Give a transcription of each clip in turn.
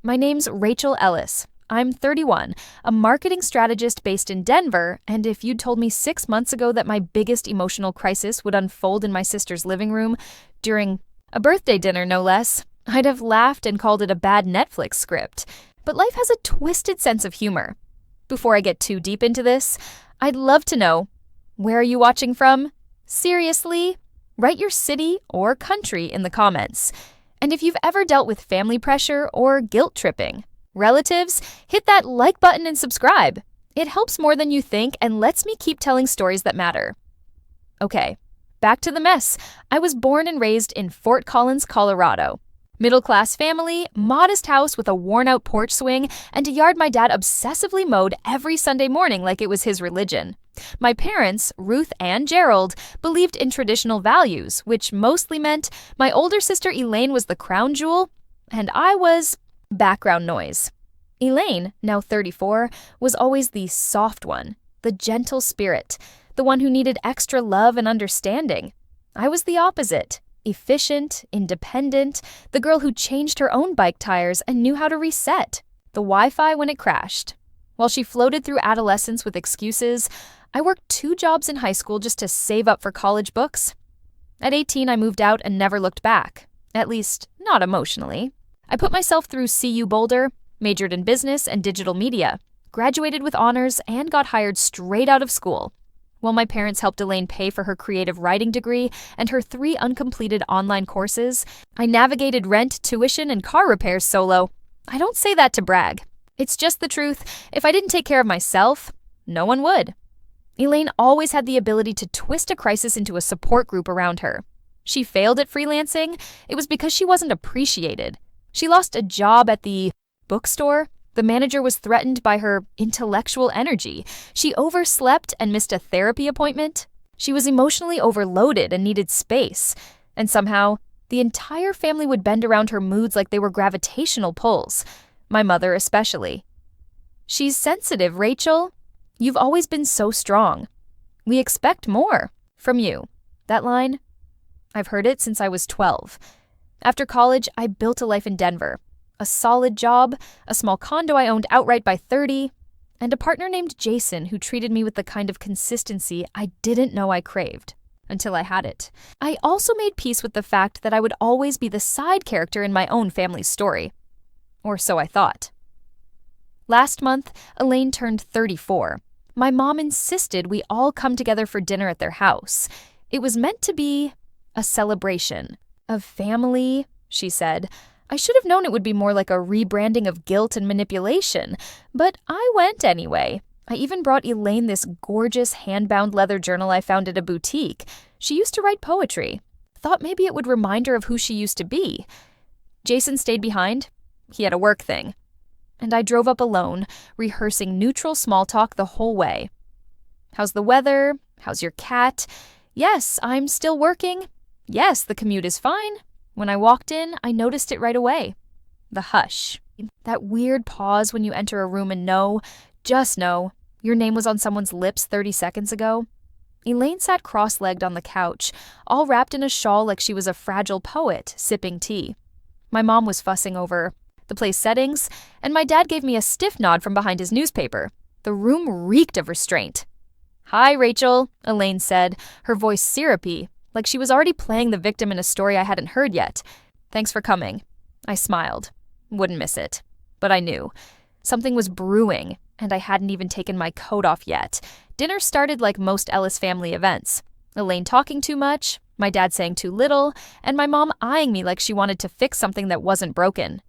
My name's Rachel Ellis. I'm 31, a marketing strategist based in Denver, and if you'd told me 6 months ago that my biggest emotional crisis would unfold in my sister's living room during a birthday dinner, no less, I'd have laughed and called it a bad Netflix script. But life has a twisted sense of humor. Before I get too deep into this, I'd love to know, where are you watching from? Seriously? Write your city or country in the comments. And if you've ever dealt with family pressure or guilt tripping, relatives, hit that like button and subscribe. It helps more than you think and lets me keep telling stories that matter. Okay, back to the mess. I was born and raised in Fort Collins, Colorado. Middle-class family, modest house with a worn-out porch swing, and a yard my dad obsessively mowed every Sunday morning like it was his religion. My parents, Ruth and Gerald, believed in traditional values, which mostly meant my older sister Elaine was the crown jewel, and I was background noise. Elaine, now 34, was always the soft one, the gentle spirit, the one who needed extra love and understanding. I was the opposite. Efficient, independent, the girl who changed her own bike tires and knew how to reset the Wi-Fi when it crashed. While she floated through adolescence with excuses, I worked 2 jobs in high school just to save up for college books. At 18, I moved out and never looked back, at least not emotionally. I put myself through CU Boulder, majored in business and digital media, graduated with honors, and got hired straight out of school. While my parents helped Elaine pay for her creative writing degree and her 3 uncompleted online courses, I navigated rent, tuition, and car repairs solo. I don't say that to brag. It's just the truth. If I didn't take care of myself, no one would. Elaine always had the ability to twist a crisis into a support group around her. She failed at freelancing. It was because she wasn't appreciated. She lost a job at the bookstore. The manager was threatened by her intellectual energy. She overslept and missed a therapy appointment. She was emotionally overloaded and needed space. And somehow, the entire family would bend around her moods like they were gravitational pulls. My mother especially. She's sensitive, Rachel. You've always been so strong. We expect more from you. That line, I've heard it since I was 12. After college, I built a life in Denver. A solid job, a small condo I owned outright by 30, and a partner named Jason who treated me with the kind of consistency I didn't know I craved until I had it. I also made peace with the fact that I would always be the side character in my own family's story. Or so I thought. Last month, Elaine turned 34. My mom insisted we all come together for dinner at their house. It was meant to be a celebration of family, she said. I should have known it would be more like a rebranding of guilt and manipulation, but I went anyway. I even brought Elaine this gorgeous hand-bound leather journal I found at a boutique. She used to write poetry. Thought maybe it would remind her of who she used to be. Jason stayed behind. He had a work thing. And I drove up alone, rehearsing neutral small talk the whole way. How's the weather? How's your cat? Yes, I'm still working. Yes, the commute is fine. When I walked in, I noticed it right away. The hush. That weird pause when you enter a room and just know, your name was on someone's lips 30 seconds ago. Elaine sat cross-legged on the couch, all wrapped in a shawl like she was a fragile poet, sipping tea. My mom was fussing over the place settings, and my dad gave me a stiff nod from behind his newspaper. The room reeked of restraint. "Hi, Rachel," Elaine said, her voice syrupy, like she was already playing the victim in a story I hadn't heard yet. "Thanks for coming." I smiled. Wouldn't miss it. But I knew. Something was brewing, and I hadn't even taken my coat off yet. Dinner started like most Ellis family events. Elaine talking too much, my dad saying too little, and my mom eyeing me like she wanted to fix something that wasn't broken.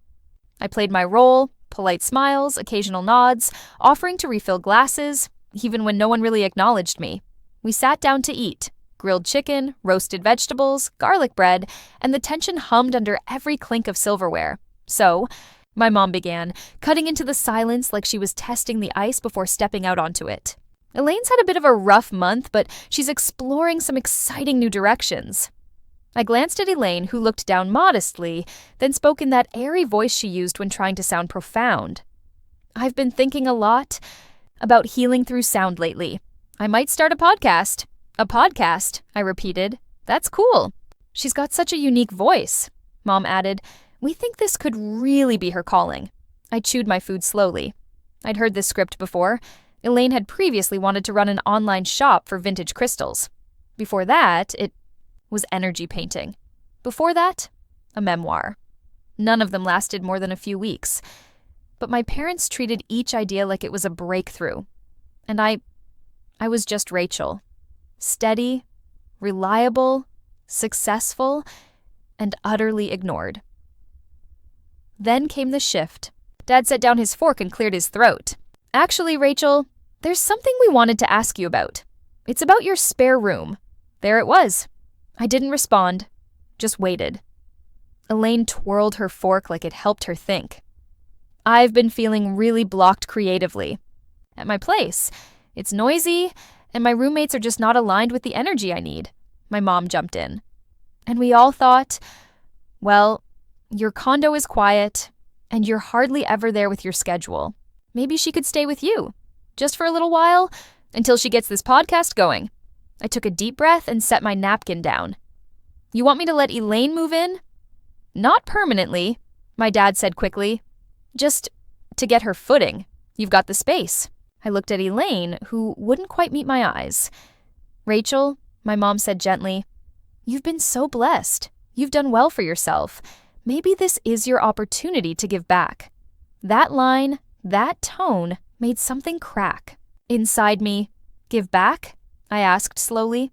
I played my role, polite smiles, occasional nods, offering to refill glasses, even when no one really acknowledged me. We sat down to eat. Grilled chicken, roasted vegetables, garlic bread, and the tension hummed under every clink of silverware. So, my mom began, cutting into the silence like she was testing the ice before stepping out onto it. Elaine's had a bit of a rough month, but she's exploring some exciting new directions. I glanced at Elaine, who looked down modestly, then spoke in that airy voice she used when trying to sound profound. I've been thinking a lot about healing through sound lately. I might start a podcast. A podcast, I repeated. That's cool. She's got such a unique voice, Mom added. We think this could really be her calling. I chewed my food slowly. I'd heard this script before. Elaine had previously wanted to run an online shop for vintage crystals. Before that, it was energy painting. Before that, a memoir. None of them lasted more than a few weeks. But my parents treated each idea like it was a breakthrough. And I was just Rachel. Steady, reliable, successful, and utterly ignored. Then came the shift. Dad set down his fork and cleared his throat. Actually, Rachel, there's something we wanted to ask you about. It's about your spare room. There it was. I didn't respond, just waited. Elaine twirled her fork like it helped her think. I've been feeling really blocked creatively. At my place, it's noisy, and my roommates are just not aligned with the energy I need. My mom jumped in. And we all thought, well, your condo is quiet, and you're hardly ever there with your schedule. Maybe she could stay with you, just for a little while, until she gets this podcast going. I took a deep breath and set my napkin down. You want me to let Elaine move in? Not permanently, my dad said quickly. Just to get her footing. You've got the space. I looked at Elaine, who wouldn't quite meet my eyes. Rachel, my mom said gently, you've been so blessed. You've done well for yourself. Maybe this is your opportunity to give back. That line, that tone, made something crack. Inside me, give back? I asked slowly.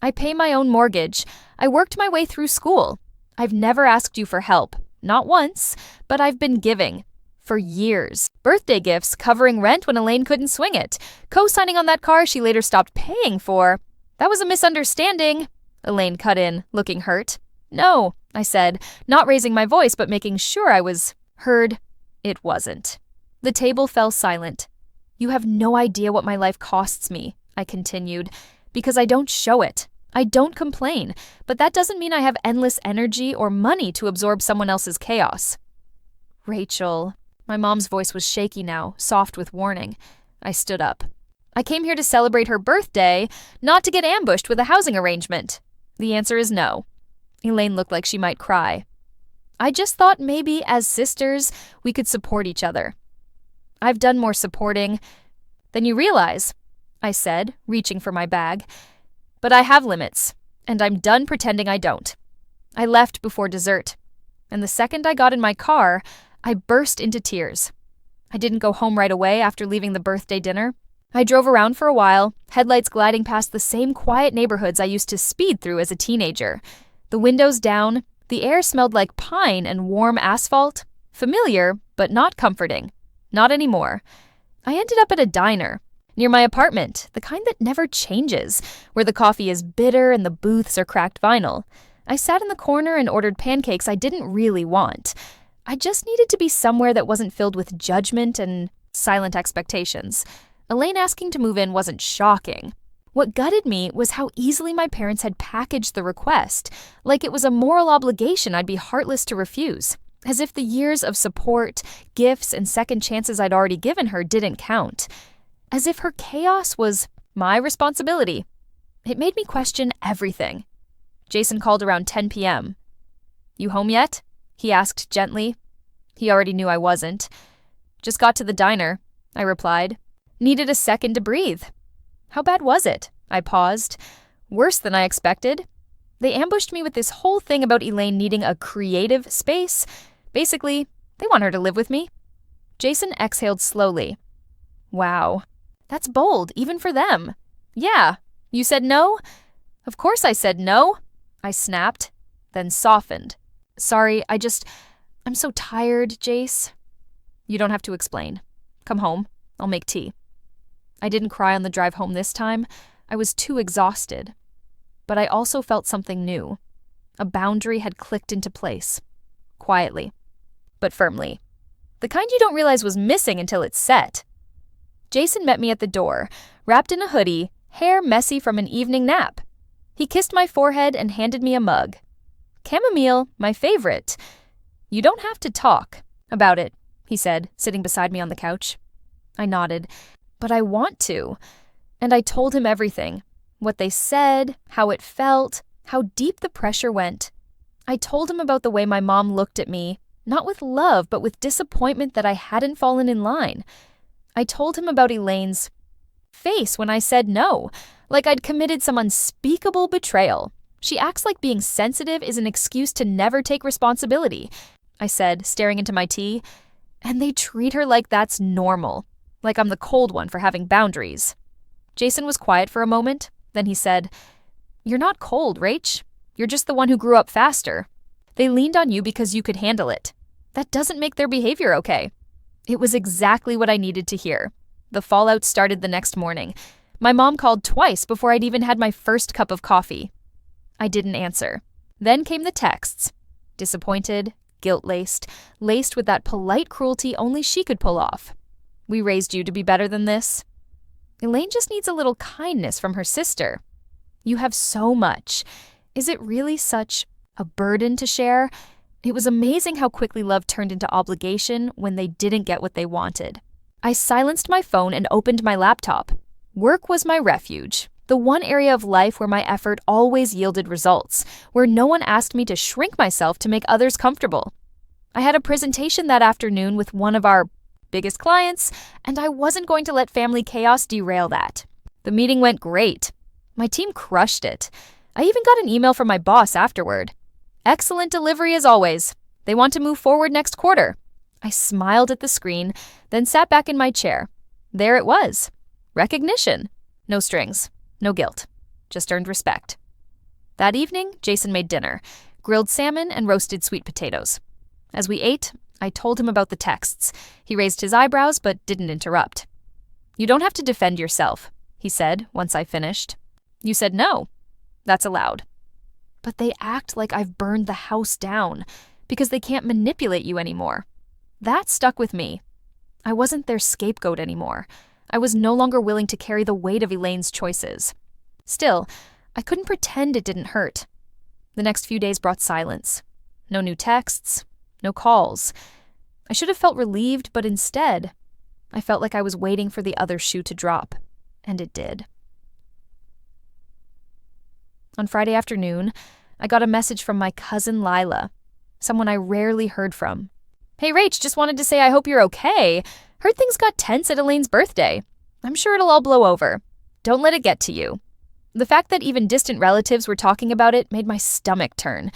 I pay my own mortgage. I worked my way through school. I've never asked you for help. Not once, but I've been giving. For years. Birthday gifts, covering rent when Elaine couldn't swing it. Co-signing on that car she later stopped paying for. That was a misunderstanding. Elaine cut in, looking hurt. No, I said, not raising my voice but making sure I was heard. It wasn't. The table fell silent. You have no idea what my life costs me, I continued, because I don't show it. I don't complain, but that doesn't mean I have endless energy or money to absorb someone else's chaos. Rachel, my mom's voice was shaky now, soft with warning. I stood up. I came here to celebrate her birthday, not to get ambushed with a housing arrangement. The answer is no. Elaine looked like she might cry. I just thought maybe, as sisters, we could support each other. I've done more supporting than you realize, I said, reaching for my bag. But I have limits, and I'm done pretending I don't. I left before dessert, and the second I got in my car, I burst into tears. I didn't go home right away after leaving the birthday dinner. I drove around for a while, headlights gliding past the same quiet neighborhoods I used to speed through as a teenager. The windows down, the air smelled like pine and warm asphalt. Familiar, but not comforting. Not anymore. I ended up at a diner near my apartment, the kind that never changes, where the coffee is bitter and the booths are cracked vinyl. I sat in the corner and ordered pancakes I didn't really want. I just needed to be somewhere that wasn't filled with judgment and silent expectations. Elaine asking to move in wasn't shocking. What gutted me was how easily my parents had packaged the request, like it was a moral obligation I'd be heartless to refuse, as if the years of support, gifts, and second chances I'd already given her didn't count. As if her chaos was my responsibility. It made me question everything. Jason called around 10 p.m. You home yet? He asked gently. He already knew I wasn't. Just got to the diner, I replied. Needed a second to breathe. How bad was it? I paused. Worse than I expected. They ambushed me with this whole thing about Elaine needing a creative space. Basically, they want her to live with me. Jason exhaled slowly. Wow. That's bold, even for them. Yeah. You said no? Of course I said no. I snapped, then softened. Sorry, I'm so tired, Jace. You don't have to explain. Come home. I'll make tea. I didn't cry on the drive home this time. I was too exhausted. But I also felt something new. A boundary had clicked into place. Quietly, but firmly. The kind you don't realize was missing until it's set. Jason met me at the door, wrapped in a hoodie, hair messy from an evening nap. He kissed my forehead and handed me a mug. Chamomile, my favorite. You don't have to talk about it, he said, sitting beside me on the couch. I nodded. But I want to. And I told him everything. What they said, how it felt, how deep the pressure went. I told him about the way my mom looked at me, Not with love, but with disappointment that I hadn't fallen in line. I told him about Elaine's face when I said no, like I'd committed some unspeakable betrayal. She acts like being sensitive is an excuse to never take responsibility, I said, staring into my tea. And they treat her like that's normal, like I'm the cold one for having boundaries. Jason was quiet for a moment, then he said, "You're not cold, Rach. You're just the one who grew up faster. They leaned on you because you could handle it. That doesn't make their behavior okay." It was exactly what I needed to hear. The fallout started the next morning. My mom called twice before I'd even had my first cup of coffee. I didn't answer. Then came the texts. Disappointed, guilt-laced, laced with that polite cruelty only she could pull off. "We raised you to be better than this. Elaine just needs a little kindness from her sister. You have so much. Is it really such a burden to share?" It was amazing how quickly love turned into obligation when they didn't get what they wanted. I silenced my phone and opened my laptop. Work was my refuge, the one area of life where my effort always yielded results, where no one asked me to shrink myself to make others comfortable. I had a presentation that afternoon with one of our biggest clients, and I wasn't going to let family chaos derail that. The meeting went great. My team crushed it. I even got an email from my boss afterward. "Excellent delivery as always. They want to move forward next quarter." I smiled at the screen, then sat back in my chair. There it was. Recognition. No strings. No guilt. Just earned respect. That evening, Jason made dinner, grilled salmon and roasted sweet potatoes. As we ate, I told him about the texts. He raised his eyebrows but didn't interrupt. "You don't have to defend yourself," he said once I finished. "You said no. That's allowed. But they act like I've burned the house down because they can't manipulate you anymore." That stuck with me. I wasn't their scapegoat anymore. I was no longer willing to carry the weight of Elaine's choices. Still, I couldn't pretend it didn't hurt. The next few days brought silence. No new texts, no calls. I should have felt relieved, but instead, I felt like I was waiting for the other shoe to drop, and it did. On Friday afternoon, I got a message from my cousin Lila, someone I rarely heard from. "Hey Rach, just wanted to say I hope you're okay. Heard things got tense at Elaine's birthday. I'm sure it'll all blow over. Don't let it get to you." The fact that even distant relatives were talking about it made my stomach turn.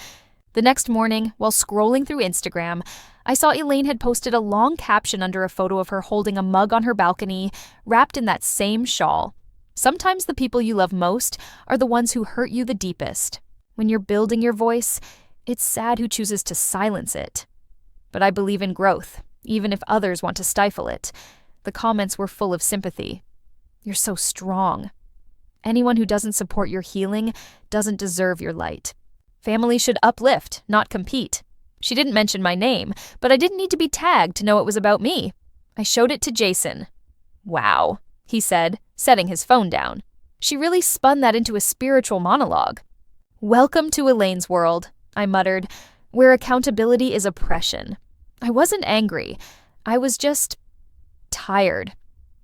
The next morning, while scrolling through Instagram, I saw Elaine had posted a long caption under a photo of her holding a mug on her balcony, wrapped in that same shawl. Sometimes the people you love most are the ones who hurt you the deepest. When you're building your voice, it's sad who chooses to silence it. But I believe in growth, even if others want to stifle it. The comments were full of sympathy. "You're so strong. Anyone who doesn't support your healing doesn't deserve your light. Family should uplift, not compete." She didn't mention my name, but I didn't need to be tagged to know it was about me. I showed it to Jason. "Wow," he said, setting his phone down. She really spun that into a spiritual monologue. "Welcome to Elaine's world," I muttered, "where accountability is oppression." I wasn't angry. I was just tired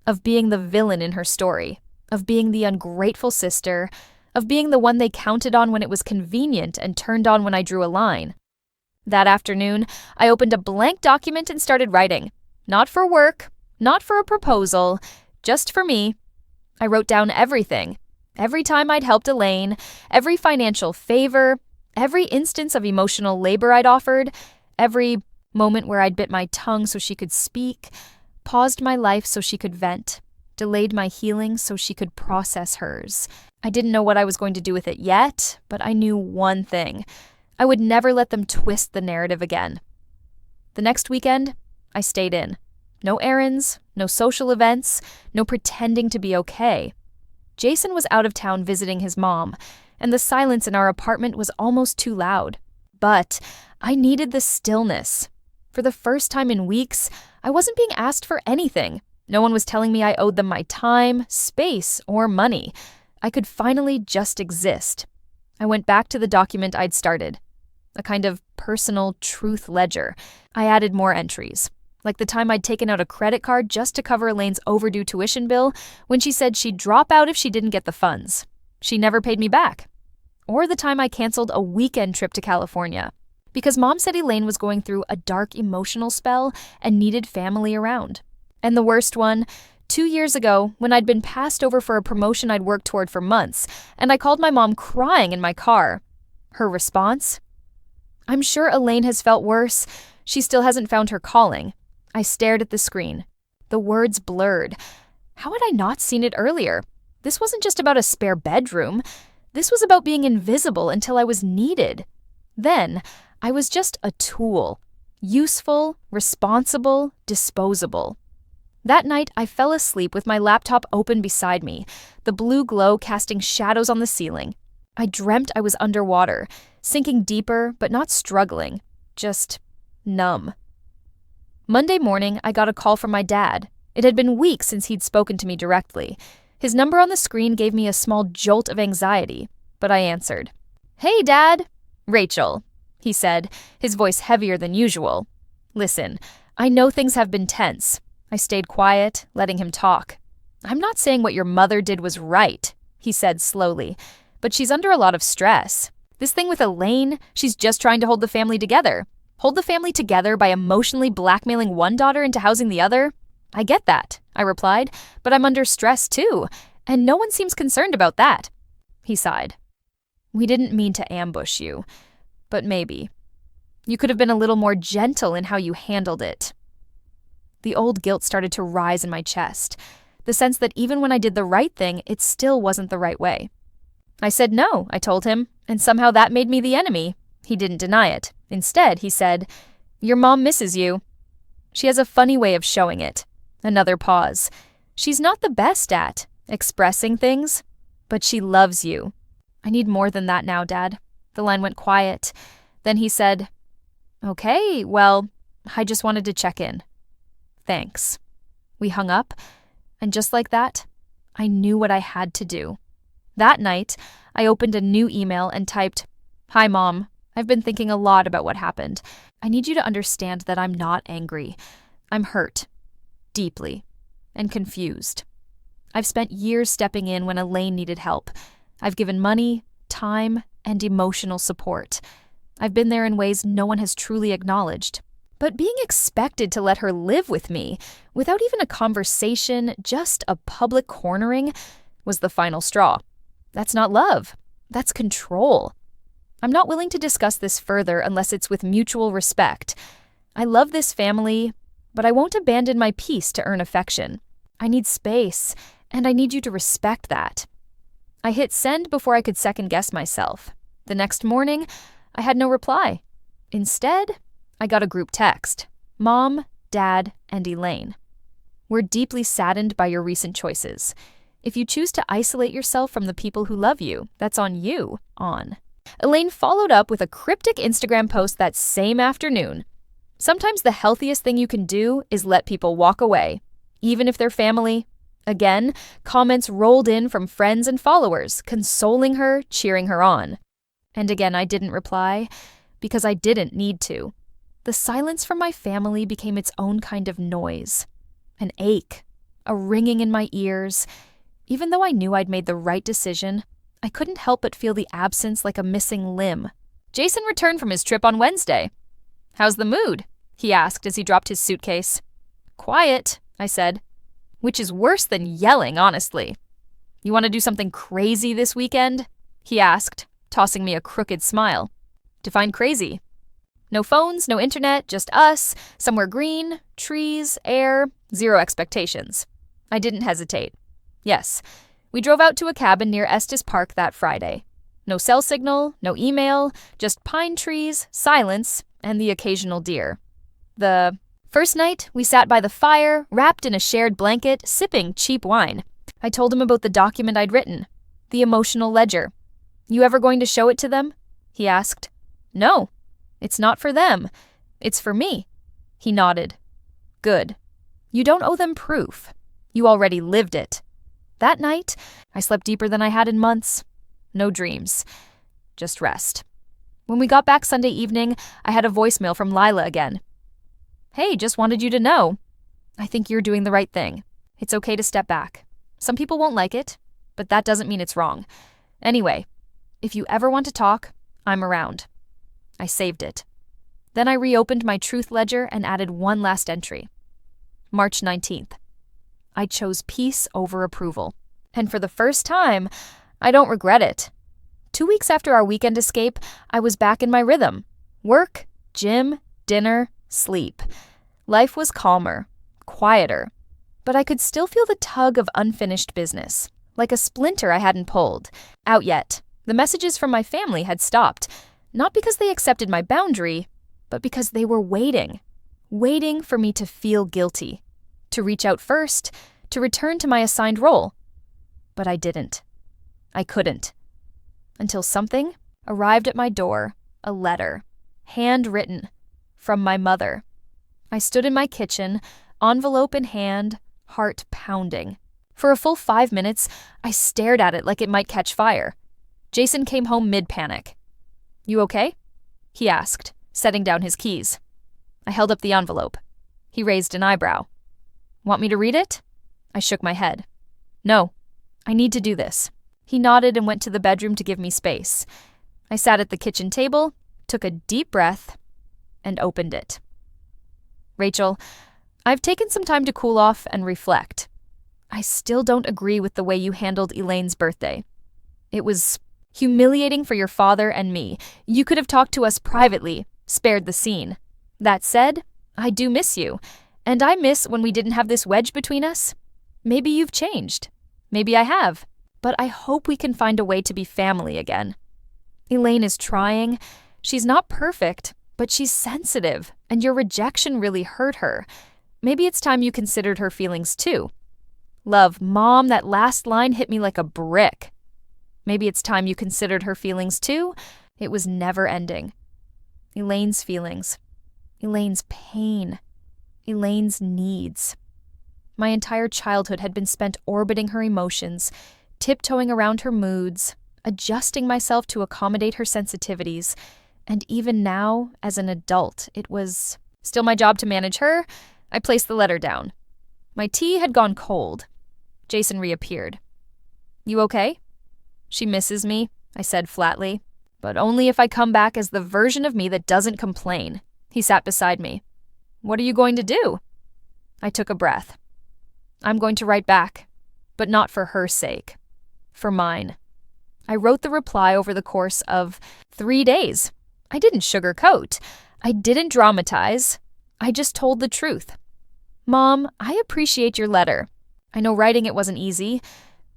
of being the villain in her story, of being the ungrateful sister, of being the one they counted on when it was convenient and turned on when I drew a line. That afternoon, I opened a blank document and started writing. Not for work, not for a proposal, just for me. I wrote down everything. Every time I'd helped Elaine, every financial favor, every instance of emotional labor I'd offered, every moment where I'd bit my tongue so she could speak, paused my life so she could vent, delayed my healing so she could process hers. I didn't know what I was going to do with it yet, but I knew one thing. I would never let them twist the narrative again. The next weekend, I stayed in. No errands, no social events, no pretending to be okay. Jason was out of town visiting his mom, and the silence in our apartment was almost too loud. But I needed the stillness. For the first time in weeks, I wasn't being asked for anything. No one was telling me I owed them my time, space, or money. I could finally just exist. I went back to the document I'd started, a kind of personal truth ledger. I added more entries, like the time I'd taken out a credit card just to cover Elaine's overdue tuition bill when she said she'd drop out if she didn't get the funds. She never paid me back. Or the time I canceled a weekend trip to California. Because Mom said Elaine was going through a dark emotional spell and needed family around. And the worst one, 2 years ago, when I'd been passed over for a promotion I'd worked toward for months, and I called my mom crying in my car. Her response? I'm sure Elaine has felt worse. She still hasn't found her calling. I stared at the screen. The words blurred. How had I not seen it earlier? This wasn't just about a spare bedroom. This was about being invisible until I was needed. Then, I was just a tool. Useful, responsible, disposable. That night, I fell asleep with my laptop open beside me, the blue glow casting shadows on the ceiling. I dreamt I was underwater, sinking deeper but not struggling, just numb. Monday morning, I got a call from my dad. It had been weeks since he'd spoken to me directly. His number on the screen gave me a small jolt of anxiety, but I answered. Hey, Dad. Rachel, he said, his voice heavier than usual. Listen, I know things have been tense. I stayed quiet, letting him talk. I'm not saying what your mother did was right, he said slowly, but she's under a lot of stress. This thing with Elaine, she's just trying to hold the family together. Hold the family together by emotionally blackmailing one daughter into housing the other? I get that, I replied, but I'm under stress too, and no one seems concerned about that. He sighed. We didn't mean to ambush you, but maybe. You could have been a little more gentle in how you handled it. The old guilt started to rise in my chest, the sense that even when I did the right thing, it still wasn't the right way. I said no, I told him, and somehow that made me the enemy. He didn't deny it. Instead, he said, Your mom misses you. She has a funny way of showing it. Another pause. She's not the best at expressing things, but she loves you. I need more than that now, Dad. The line went quiet. Then he said, Okay, well, I just wanted to check in. Thanks. We hung up, and just like that, I knew what I had to do. That night, I opened a new email and typed, Hi, Mom. I've been thinking a lot about what happened. I need you to understand that I'm not angry. I'm hurt. Deeply. And confused. I've spent years stepping in when Elaine needed help. I've given money, time, and emotional support. I've been there in ways no one has truly acknowledged. But being expected to let her live with me, without even a conversation, just a public cornering, was the final straw. That's not love. That's control. I'm not willing to discuss this further unless it's with mutual respect. I love this family, but I won't abandon my peace to earn affection. I need space, and I need you to respect that. I hit send before I could second-guess myself. The next morning, I had no reply. Instead, I got a group text. Mom, Dad, and Elaine. We're deeply saddened by your recent choices. If you choose to isolate yourself from the people who love you, that's on you, on. Elaine followed up with a cryptic Instagram post that same afternoon. Sometimes the healthiest thing you can do is let people walk away, even if they're family. Again, comments rolled in from friends and followers, consoling her, cheering her on. And again, I didn't reply, because I didn't need to. The silence from my family became its own kind of noise. An ache, a ringing in my ears. Even though I knew I'd made the right decision, I couldn't help but feel the absence like a missing limb. Jason returned from his trip on Wednesday. How's the mood? He asked as he dropped his suitcase. Quiet, I said. Which is worse than yelling, honestly. You want to do something crazy this weekend? He asked, tossing me a crooked smile. Define crazy. No phones, no internet, just us, somewhere green, trees, air, zero expectations. I didn't hesitate. Yes, we drove out to a cabin near Estes Park that Friday. No cell signal, no email, just pine trees, silence, and the occasional deer. The first night, we sat by the fire, wrapped in a shared blanket, sipping cheap wine. I told him about the document I'd written, the emotional ledger. You ever going to show it to them? He asked. No. It's not for them. It's for me. He nodded. Good. You don't owe them proof. You already lived it. That night, I slept deeper than I had in months. No dreams. Just rest. When we got back Sunday evening, I had a voicemail from Lila again. Hey, just wanted you to know. I think you're doing the right thing. It's okay to step back. Some people won't like it, but that doesn't mean it's wrong. Anyway, if you ever want to talk, I'm around. I saved it. Then I reopened my truth ledger and added one last entry. March 19th. I chose peace over approval. And for the first time, I don't regret it. 2 weeks after our weekend escape, I was back in my rhythm. Work, gym, dinner, sleep. Life was calmer, quieter, but I could still feel the tug of unfinished business, like a splinter I hadn't pulled. Out yet. The messages from my family had stopped, not because they accepted my boundary, but because they were waiting for me to feel guilty, to reach out first, to return to my assigned role. But I didn't. I couldn't. Until something arrived at my door, a letter, handwritten, from my mother. I stood in my kitchen, envelope in hand, heart pounding. For a full 5 minutes, I stared at it like it might catch fire. Jason came home mid-panic. "You okay?" he asked, setting down his keys. I held up the envelope. He raised an eyebrow. "Want me to read it?" I shook my head. "No, I need to do this." He nodded and went to the bedroom to give me space. I sat at the kitchen table, took a deep breath, and opened it. "Rachel, I've taken some time to cool off and reflect. I still don't agree with the way you handled Elaine's birthday. It was humiliating for your father and me. You could have talked to us privately, spared the scene. That said, I do miss you, and I miss when we didn't have this wedge between us. Maybe you've changed. Maybe I have. But I hope we can find a way to be family again. Elaine is trying. She's not perfect, but she's sensitive, and your rejection really hurt her. Maybe it's time you considered her feelings too. Love, Mom, that last line hit me like a brick. Maybe it's time you considered her feelings too. It was never ending. Elaine's feelings. Elaine's pain. Elaine's needs. My entire childhood had been spent orbiting her emotions, tiptoeing around her moods, adjusting myself to accommodate her sensitivities, and even now, as an adult, it was still my job to manage her. I placed the letter down. My tea had gone cold. Jason reappeared. "You okay?" "She misses me," I said flatly, "but only if I come back as the version of me that doesn't complain." He sat beside me. "What are you going to do?" I took a breath. "I'm going to write back, but not for her sake. For mine." I wrote the reply over the course of 3 days. I didn't sugarcoat. I didn't dramatize. I just told the truth. "Mom, I appreciate your letter. I know writing it wasn't easy,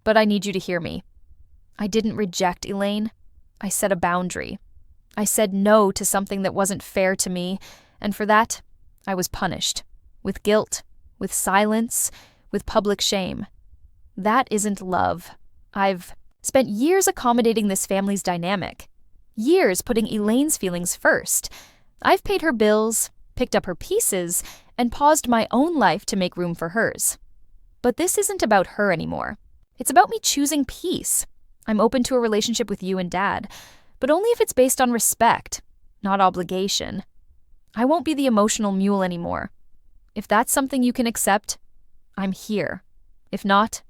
but I need you to hear me. I didn't reject Elaine. I set a boundary. I said no to something that wasn't fair to me, and for that, I was punished. With guilt, with silence, with public shame. That isn't love. I've spent years accommodating this family's dynamic. Years putting Elaine's feelings first. I've paid her bills, picked up her pieces, and paused my own life to make room for hers. But this isn't about her anymore. It's about me choosing peace. I'm open to a relationship with you and Dad, but only if it's based on respect, not obligation. I won't be the emotional mule anymore. If that's something you can accept, I'm here. If not,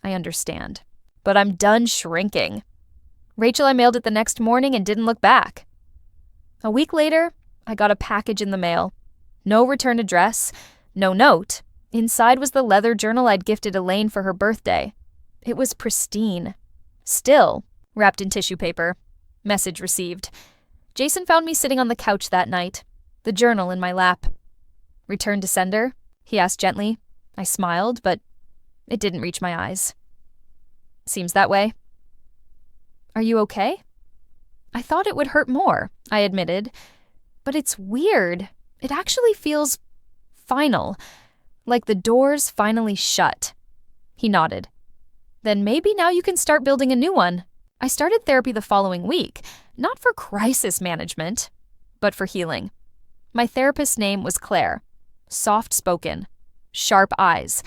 I understand. But I'm done shrinking." Rachel, I mailed it the next morning and didn't look back. A week later, I got a package in the mail. No return address, no note. Inside was the leather journal I'd gifted Elaine for her birthday. It was pristine. Still, wrapped in tissue paper. Message received. Jason found me sitting on the couch that night, the journal in my lap. "Return to sender?" he asked gently. I smiled, but it didn't reach my eyes. "Seems that way." "Are you okay?" "I thought it would hurt more," I admitted. "But it's weird. It actually feels final, like the door's finally shut." He nodded. "Then maybe now you can start building a new one." I started therapy the following week, not for crisis management, but for healing. My therapist's name was Claire. Soft-spoken, sharp eyes.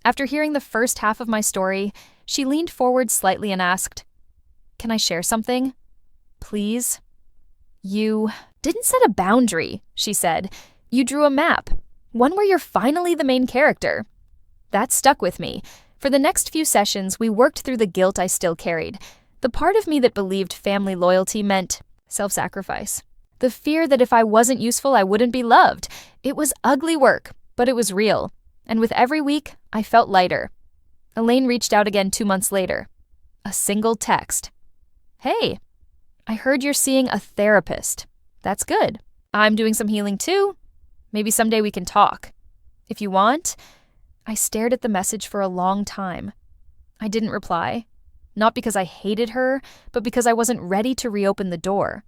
After hearing the first half of my story, she leaned forward slightly and asked, "Can I share something? Please?" "You didn't set a boundary," she said. "You drew a map, one where you're finally the main character." That stuck with me. For the next few sessions, we worked through the guilt I still carried, the part of me that believed family loyalty meant self-sacrifice. The fear that if I wasn't useful, I wouldn't be loved. It was ugly work, but it was real. And with every week, I felt lighter. Elaine reached out again 2 months later. A single text. "Hey, I heard you're seeing a therapist. That's good. I'm doing some healing too. Maybe someday we can talk. If you want." I stared at the message for a long time. I didn't reply. Not because I hated her, but because I wasn't ready to reopen the door.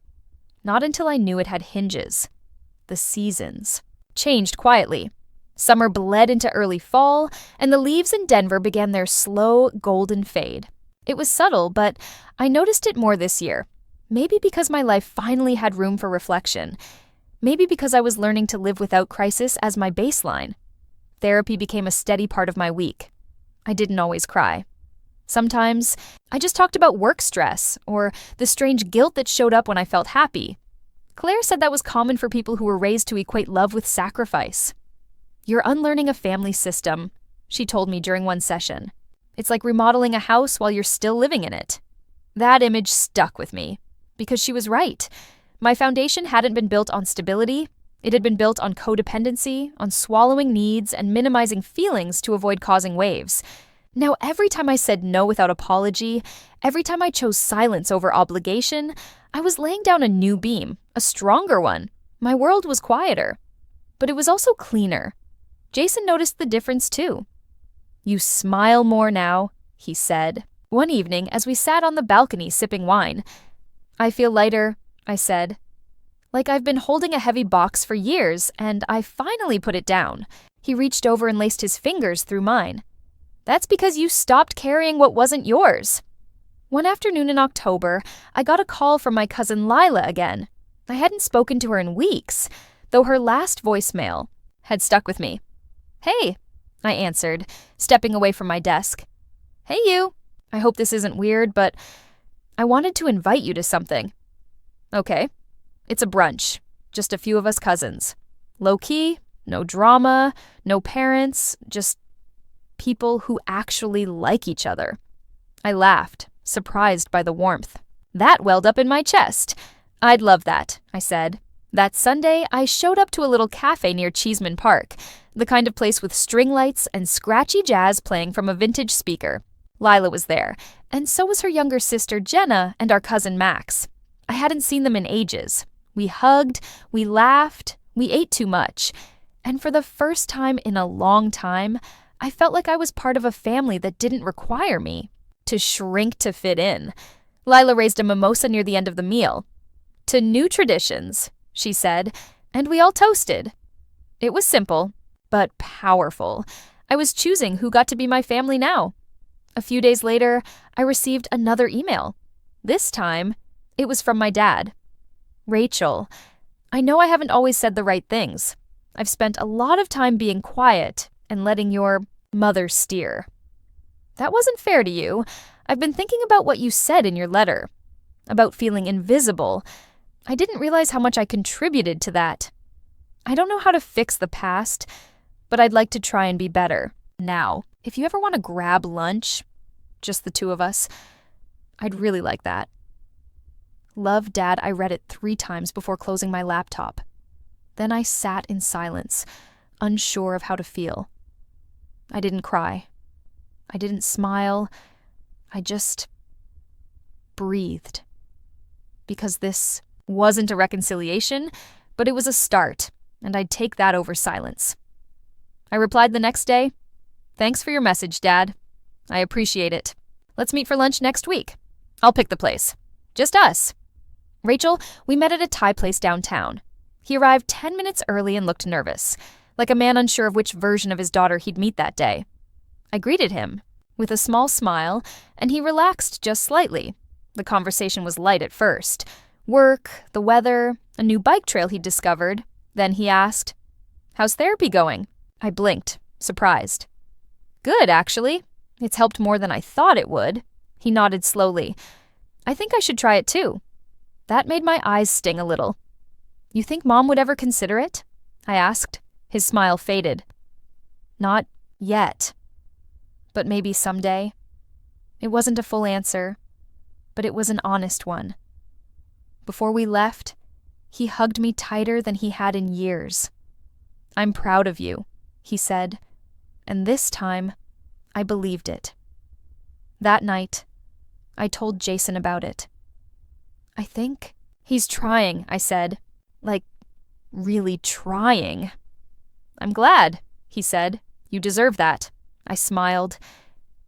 Not until I knew it had hinges. The seasons changed quietly. Summer bled into early fall, and the leaves in Denver began their slow, golden fade. It was subtle, but I noticed it more this year. Maybe because my life finally had room for reflection. Maybe because I was learning to live without crisis as my baseline. Therapy became a steady part of my week. I didn't always cry. Sometimes, I just talked about work stress or the strange guilt that showed up when I felt happy. Claire said that was common for people who were raised to equate love with sacrifice. "You're unlearning a family system," she told me during one session. "It's like remodeling a house while you're still living in it." That image stuck with me, because she was right. My foundation hadn't been built on stability. It had been built on codependency, on swallowing needs and minimizing feelings to avoid causing waves. Now, every time I said no without apology, every time I chose silence over obligation, I was laying down a new beam, a stronger one. My world was quieter. But it was also cleaner. Jason noticed the difference too. "You smile more now," he said, one evening as we sat on the balcony sipping wine. "I feel lighter," I said. "Like I've been holding a heavy box for years, and I finally put it down." He reached over and laced his fingers through mine. "That's because you stopped carrying what wasn't yours." One afternoon in October, I got a call from my cousin Lila again. I hadn't spoken to her in weeks, though her last voicemail had stuck with me. "Hey," I answered, stepping away from my desk. "Hey you. I hope this isn't weird, but I wanted to invite you to something." "Okay. It's a brunch. Just a few of us cousins. Low-key, no drama, no parents, just people who actually like each other." I laughed, surprised by the warmth. That welled up in my chest. "I'd love that," I said. That Sunday, I showed up to a little cafe near Cheeseman Park, the kind of place with string lights and scratchy jazz playing from a vintage speaker. Lila was there, and so was her younger sister Jenna and our cousin Max. I hadn't seen them in ages. We hugged, we laughed, we ate too much, and for the first time in a long time, I felt like I was part of a family that didn't require me to shrink to fit in. Lila raised a mimosa near the end of the meal. "To new traditions," she said, and we all toasted. It was simple, but powerful. I was choosing who got to be my family now. A few days later, I received another email. This time, it was from my dad. "Rachel, I know I haven't always said the right things. I've spent a lot of time being quiet and letting your mother steer. That wasn't fair to you. I've been thinking about what you said in your letter, about feeling invisible. I didn't realize how much I contributed to that. I don't know how to fix the past, but I'd like to try and be better now. If you ever want to grab lunch, just the two of us, I'd really like that. Love, Dad." I read it 3 times before closing my laptop. Then I sat in silence, unsure of how to feel. I didn't cry. I didn't smile. I just breathed. Because this wasn't a reconciliation, but it was a start, and I'd take that over silence. I replied the next day, "Thanks for your message, Dad. I appreciate it. Let's meet for lunch next week. I'll pick the place. Just us." Rachel, we met at a Thai place downtown. He arrived 10 minutes early and looked nervous, like a man unsure of which version of his daughter he'd meet that day. I greeted him with a small smile, and he relaxed just slightly. The conversation was light at first. Work, the weather, a new bike trail he'd discovered. Then he asked, "How's therapy going?" I blinked, surprised. "Good, actually. It's helped more than I thought it would." He nodded slowly. "I think I should try it too." That made my eyes sting a little. "You think Mom would ever consider it?" I asked. His smile faded. "Not yet. But maybe someday." It wasn't a full answer, but it was an honest one. Before we left, He hugged me tighter than he had in years. "I'm proud of you," he said, and this time, I believed it. That night, I told Jason about it. "I think he's trying," I said. "Like, really trying." "I'm glad," he said. "You deserve that." I smiled.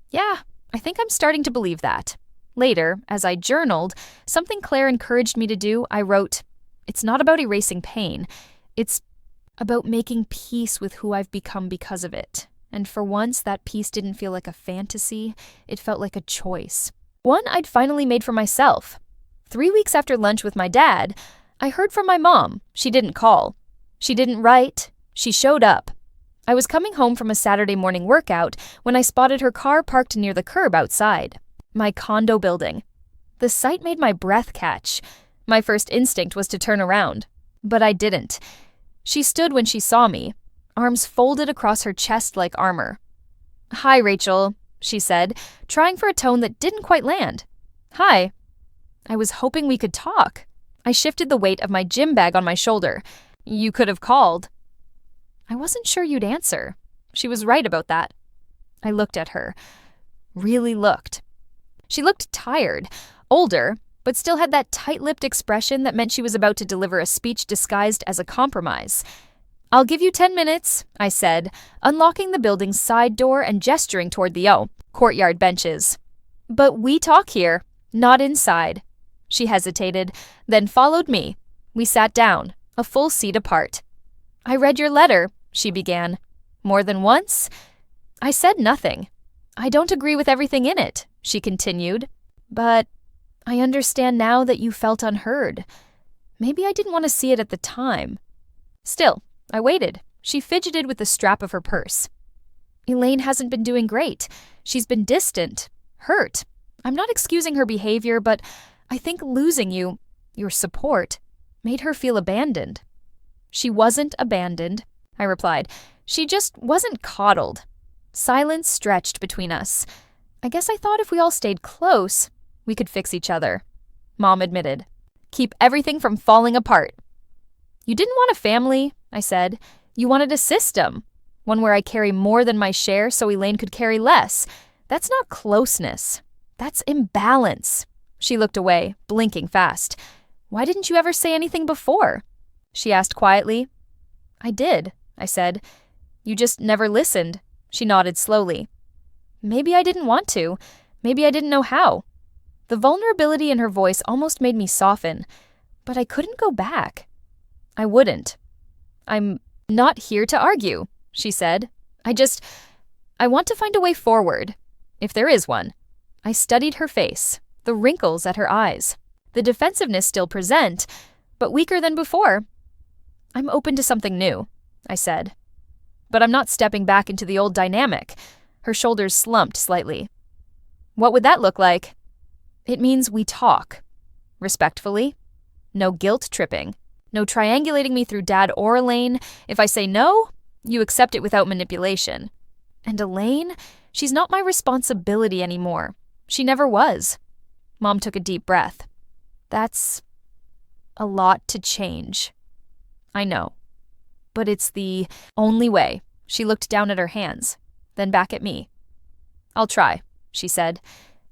"Yeah, I think I'm starting to believe that." Later, as I journaled, something Claire encouraged me to do, I wrote, "It's not about erasing pain. It's about making peace with who I've become because of it." And for once, that peace didn't feel like a fantasy. It felt like a choice. One I'd finally made for myself. 3 weeks after lunch with my dad, I heard from my mom. She didn't call. She didn't write. She showed up. I was coming home from a Saturday morning workout when I spotted her car parked near the curb outside. My condo building. The sight made my breath catch. My first instinct was to turn around. But I didn't. She stood when she saw me, arms folded across her chest like armor. "Hi, Rachel," she said, trying for a tone that didn't quite land. "Hi." I was hoping we could talk. I shifted the weight of my gym bag on my shoulder. "You could have called." "I wasn't sure you'd answer." She was right about that. I looked at her. Really looked. She looked tired, older, but still had that tight-lipped expression that meant she was about to deliver a speech disguised as a compromise. "I'll give you 10 minutes, I said, unlocking the building's side door and gesturing toward the courtyard benches. "But we talk here, not inside." She hesitated, then followed me. We sat down, a full seat apart. "I read your letter," she began. "More than once?" I said nothing. "I don't agree with everything in it," she continued. "But I understand now that you felt unheard. Maybe I didn't want to see it at the time." Still, I waited. She fidgeted with the strap of her purse. "Elaine hasn't been doing great. She's been distant, hurt. I'm not excusing her behavior, but I think losing you, your support, made her feel abandoned." "She wasn't abandoned," I replied. "She just wasn't coddled." Silence stretched between us. I guess I thought if we all stayed close, we could fix each other. Mom admitted. "Keep everything from falling apart." "You didn't want a family," I said. "You wanted a system. One where I carry more than my share so Elaine could carry less. That's not closeness. That's imbalance." She looked away, blinking fast. "Why didn't you ever say anything before?" she asked quietly. "I did," I said. "You just never listened." She nodded slowly. "Maybe I didn't want to. Maybe I didn't know how." The vulnerability in her voice almost made me soften, but I couldn't go back. I wouldn't. "I'm not here to argue," she said. I want to find a way forward, if there is one." I studied her face, the wrinkles at her eyes, the defensiveness still present, but weaker than before. "I'm open to something new," I said. "But I'm not stepping back into the old dynamic." Her shoulders slumped slightly. "What would that look like?" "It means we talk. Respectfully. No guilt tripping. No triangulating me through Dad or Elaine. If I say no, you accept it without manipulation. And Elaine, she's not my responsibility anymore. She never was." Mom took a deep breath. "That's a lot to change." "I know. But it's the only way." She looked down at her hands, then back at me. "I'll try," she said,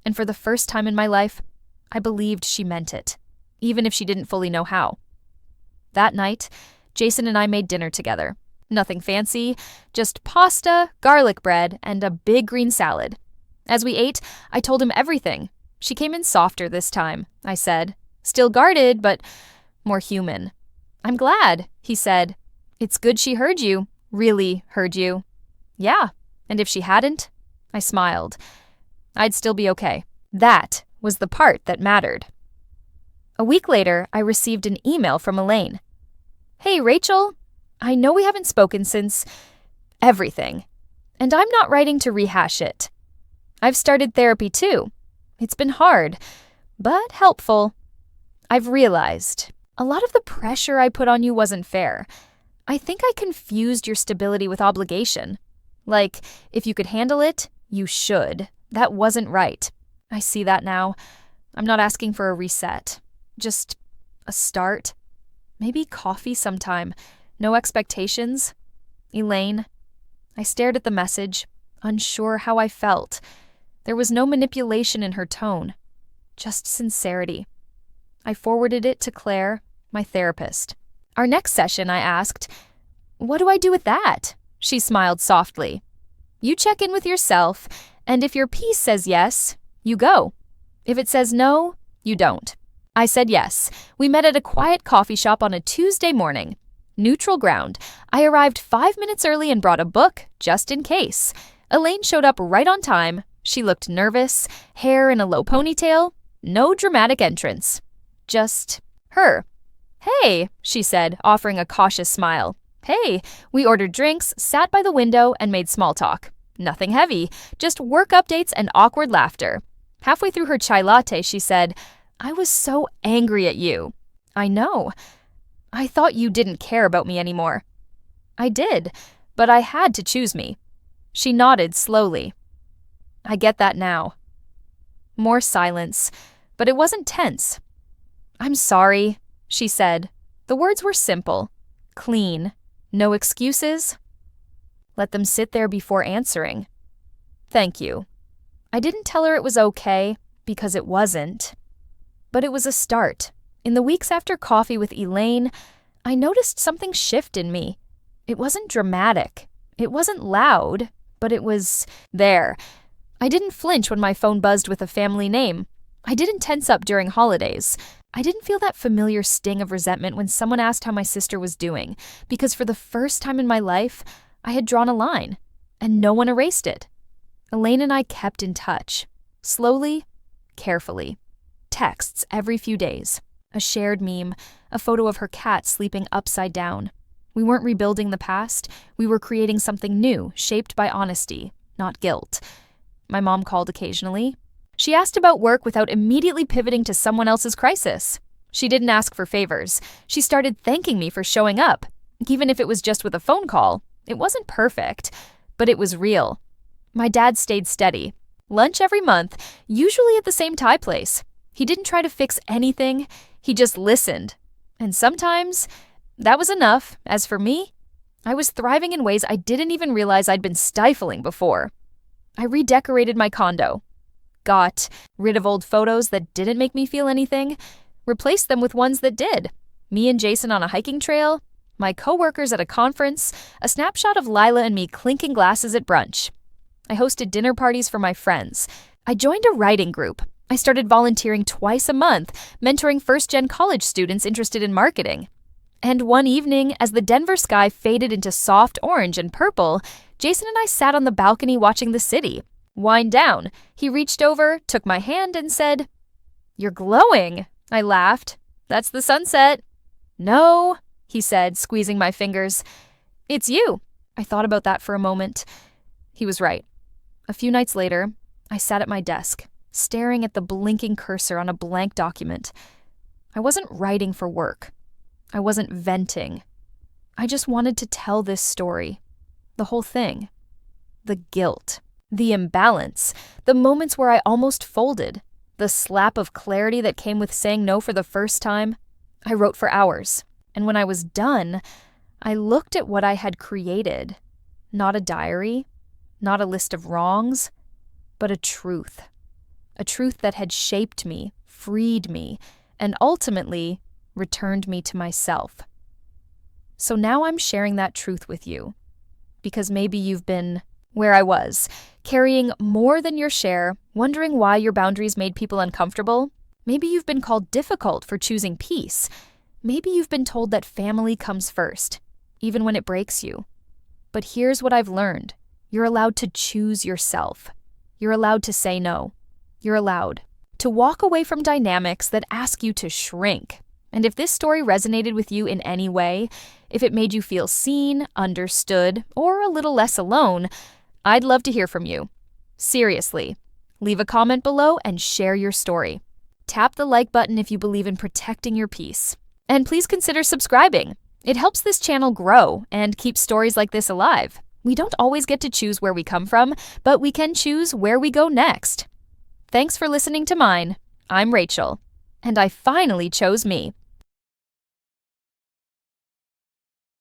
and for the first time in my life, I believed she meant it, even if she didn't fully know how. That night, Jason and I made dinner together. Nothing fancy, just pasta, garlic bread, and a big green salad. As we ate, I told him everything. "She came in softer this time," I said. "Still guarded, but more human." "I'm glad," he said. "It's good she heard you, really heard you." "Yeah, and if she hadn't?" I smiled. "I'd still be okay." That was the part that mattered. A week later, I received an email from Elaine. "Hey, Rachel, I know we haven't spoken since everything, and I'm not writing to rehash it. I've started therapy too. It's been hard, but helpful. I've realized a lot of the pressure I put on you wasn't fair. I think I confused your stability with obligation. Like, if you could handle it, you should. That wasn't right. I see that now. I'm not asking for a reset. Just a start. Maybe coffee sometime. No expectations. Elaine. I stared at the message, unsure how I felt. There was no manipulation in her tone, just sincerity. I forwarded it to Claire, my therapist. Our next session, I asked, "What do I do with that?" She smiled softly. "You check in with yourself, and if your piece says yes, you go. If it says no, you don't." I said yes. We met at a quiet coffee shop on a Tuesday morning. Neutral ground. I arrived 5 minutes early and brought a book, just in case. Elaine showed up right on time. She looked nervous, hair in a low ponytail. No dramatic entrance. Just her. "Hey," she said, offering a cautious smile. "Hey." We ordered drinks, sat by the window, and made small talk. Nothing heavy, just work updates and awkward laughter. Halfway through her chai latte, she said, "I was so angry at you." "I know. I thought you didn't care about me anymore." "I did, but I had to choose me." She nodded slowly. "I get that now." More silence, but it wasn't tense. "I'm sorry," she said. The words were simple, clean, no excuses. Let them sit there before answering. "Thank you." I didn't tell her it was okay, because it wasn't. But it was a start. In the weeks after coffee with Elaine, I noticed something shift in me. It wasn't dramatic. It wasn't loud, but it was there. I didn't flinch when my phone buzzed with a family name. I didn't tense up during holidays. I didn't feel that familiar sting of resentment when someone asked how my sister was doing, because for the first time in my life, I had drawn a line, and no one erased it. Elaine and I kept in touch. Slowly, carefully. Texts every few days. A shared meme, a photo of her cat sleeping upside down. We weren't rebuilding the past. We were creating something new, shaped by honesty, not guilt. My mom called occasionally. She asked about work without immediately pivoting to someone else's crisis. She didn't ask for favors. She started thanking me for showing up, even if it was just with a phone call. It wasn't perfect, but it was real. My dad stayed steady. Lunch every month, usually at the same Thai place. He didn't try to fix anything. He just listened. And sometimes, that was enough. As for me, I was thriving in ways I didn't even realize I'd been stifling before. I redecorated my condo. Got rid of old photos that didn't make me feel anything. Replaced them with ones that did. Me and Jason on a hiking trail. My coworkers at a conference. A snapshot of Lila and me clinking glasses at brunch. I hosted dinner parties for my friends. I joined a writing group. I started volunteering twice a month, mentoring first-gen college students interested in marketing. And one evening, as the Denver sky faded into soft orange and purple, Jason and I sat on the balcony watching the city. Wind down. He reached over, took my hand, and said, "You're glowing." I laughed. "That's the sunset." "No," he said, squeezing my fingers. "It's you." I thought about that for a moment. He was right. A few nights later, I sat at my desk, staring at the blinking cursor on a blank document. I wasn't writing for work. I wasn't venting. I just wanted to tell this story. The whole thing. The guilt. The imbalance. The moments where I almost folded. The slap of clarity that came with saying no for the first time. I wrote for hours. And when I was done, I looked at what I had created. Not a diary. Not a list of wrongs. But a truth. A truth that had shaped me, freed me, and ultimately returned me to myself. So now I'm sharing that truth with you. Because maybe you've been where I was, carrying more than your share, wondering why your boundaries made people uncomfortable. Maybe you've been called difficult for choosing peace. Maybe you've been told that family comes first, even when it breaks you. But here's what I've learned. You're allowed to choose yourself. You're allowed to say no. You're allowed to walk away from dynamics that ask you to shrink. And if this story resonated with you in any way, if it made you feel seen, understood, or a little less alone, I'd love to hear from you. Seriously, leave a comment below and share your story. Tap the like button if you believe in protecting your peace. And please consider subscribing. It helps this channel grow and keep stories like this alive. We don't always get to choose where we come from, but we can choose where we go next. Thanks for listening to mine. I'm Rachel, and I finally chose me.